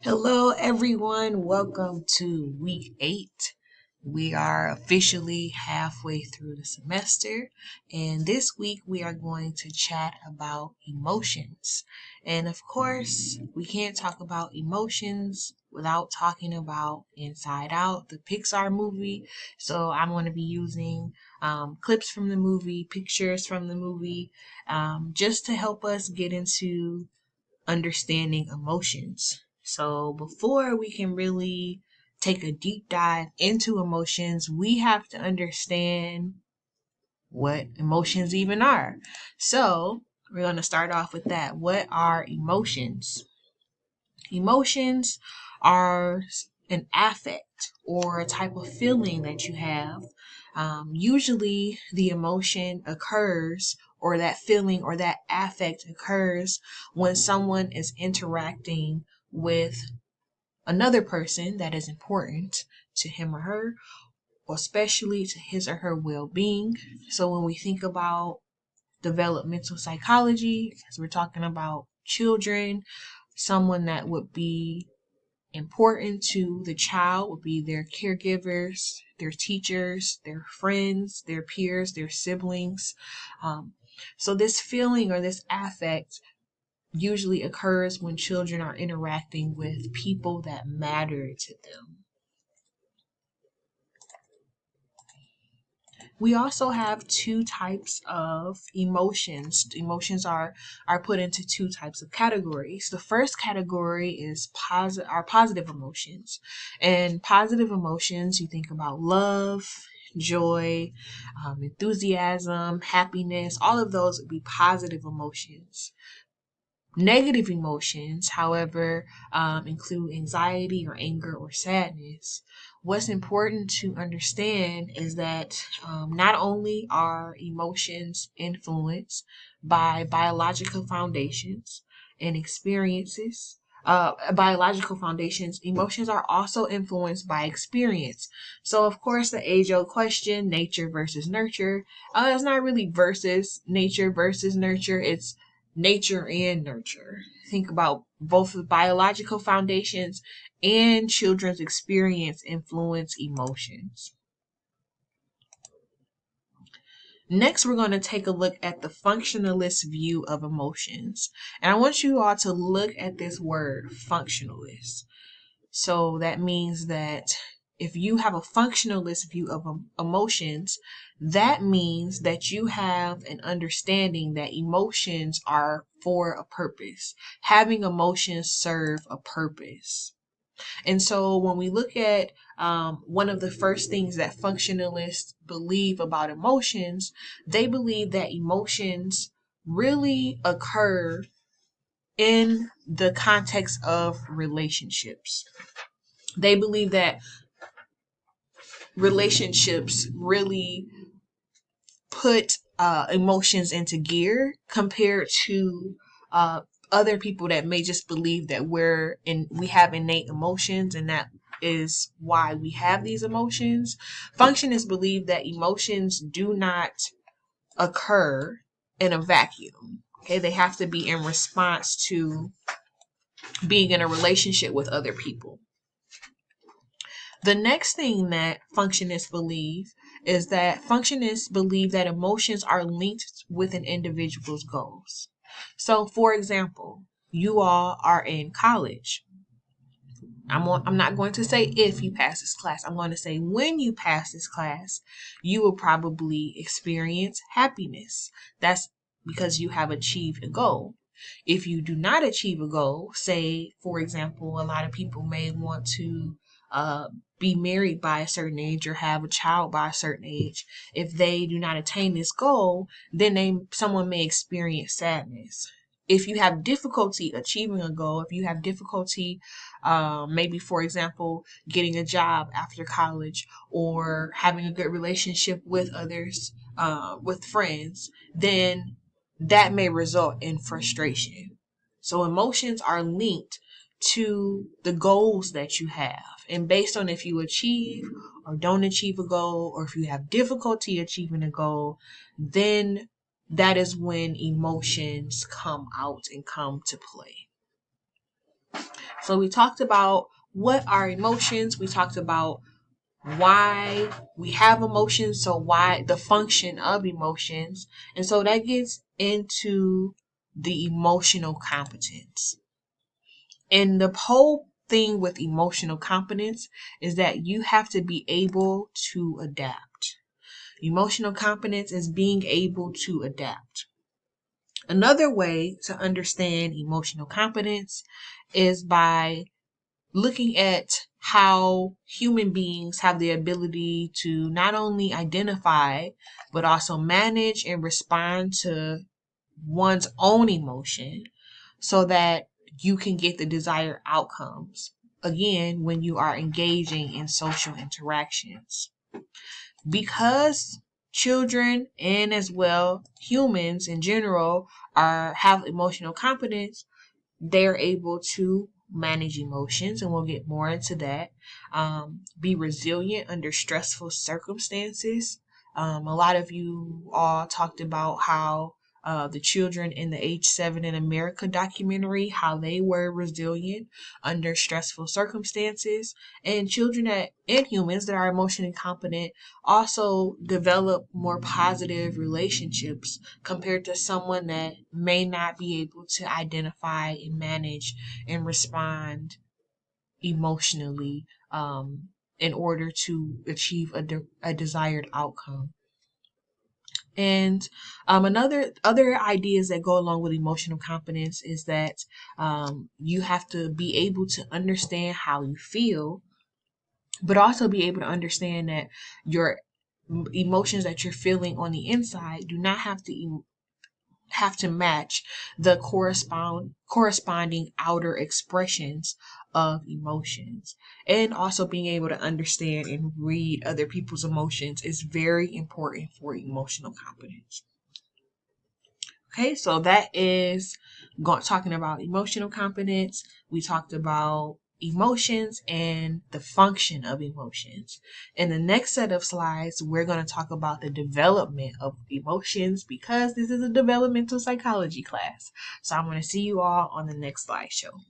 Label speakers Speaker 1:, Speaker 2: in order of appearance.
Speaker 1: Hello, everyone. Welcome to week 8. We are officially halfway through the semester, and this week we are going to chat about emotions. And of course, we can't talk about emotions without talking about Inside Out, the Pixar movie. So I'm going to be using clips from the movie, pictures from the movie, just to help us get into understanding emotions. So before we can really take a deep dive into emotions, we have to understand what emotions even are. So we're going to start off with that. What are emotions? Emotions are an affect or a type of feeling that you have. Usually, the emotion occurs, or that feeling or that affect occurs when someone is interacting with another person that is important to him or her, or especially to his or her well being. So, when we think about developmental psychology, as we're talking about children, someone that would be important to the child would be their caregivers, their teachers, their friends, their peers, their siblings. So this feeling or this affect usually occurs when children are interacting with people that matter to them. We also have two types of emotions. Emotions are put into two types of categories. The first category is positive emotions. And positive emotions, you think about love, joy, enthusiasm, happiness, all of those would be positive emotions. Negative emotions, however, include anxiety or anger or sadness. What's important to understand is that not only are emotions influenced by biological foundations and experiences, biological foundations, emotions are also influenced by experience. So, of course, the age-old question, nature versus nurture, it's not really versus nature versus nurture. It's nature and nurture. Think about both the biological foundations and children's experience influence emotions. Next, we're going to take a look at the functionalist view of emotions. And I want you all to look at this word, functionalist. So that means that if you have a functionalist view of emotions, that means that you have an understanding that emotions are for a purpose. Having emotions serve a purpose. And so when we look at one of the first things that functionalists believe about emotions, they believe that emotions really occur in the context of relationships. They believe that relationships really put emotions into gear compared to other people that may just believe that we have innate emotions and that is why we have these emotions. Functionists believe that emotions do not occur in a vacuum. Okay, they have to be in response to being in a relationship with other people. The next thing that functionists believe is that functionists believe that emotions are linked with an individual's goals. So, for example, you all are in college. I'm not going to say if you pass this class. I'm going to say when you pass this class, you will probably experience happiness. That's because you have achieved a goal. If you do not achieve a goal, say, for example, a lot of people may want to be married by a certain age or have a child by a certain age. If they do not attain this goal, then someone may experience sadness. If you have difficulty achieving a goal, if you have difficulty, maybe, for example, getting a job after college or having a good relationship with others, with friends, then that may result in frustration. So emotions are linked to the goals that you have. And based on if you achieve or don't achieve a goal, or if you have difficulty achieving a goal, then that is when emotions come out and come to play. So we talked about what are emotions. We talked about why we have emotions, so why the function of emotions. And so that gets into the emotional competence. And the whole thing with emotional competence is that you have to be able to adapt. Emotional competence is being able to adapt. Another way to understand emotional competence is by looking at how human beings have the ability to not only identify, but also manage and respond to one's own emotion so that you can get the desired outcomes. Again, when you are engaging in social interactions. Because children and as well humans in general have emotional competence, they're able to manage emotions, and we'll get more into that. Be resilient under stressful circumstances. A lot of you all talked about how the children in the Age 7 in America documentary, how they were resilient under stressful circumstances. And and humans that are emotionally competent also develop more positive relationships compared to someone that may not be able to identify and manage and respond emotionally in order to achieve a desired outcome. And another other ideas that go along with emotional competence is that you have to be able to understand how you feel, but also be able to understand that your emotions that you're feeling on the inside do not have to match the corresponding outer expressions of emotions. And also being able to understand and read other people's emotions is very important for emotional competence. Okay, so that is talking about emotional competence. We talked about emotions and the function of emotions. In the next set of slides, we're going to talk about the development of emotions because this is a developmental psychology class. So I'm going to see you all on the next slideshow.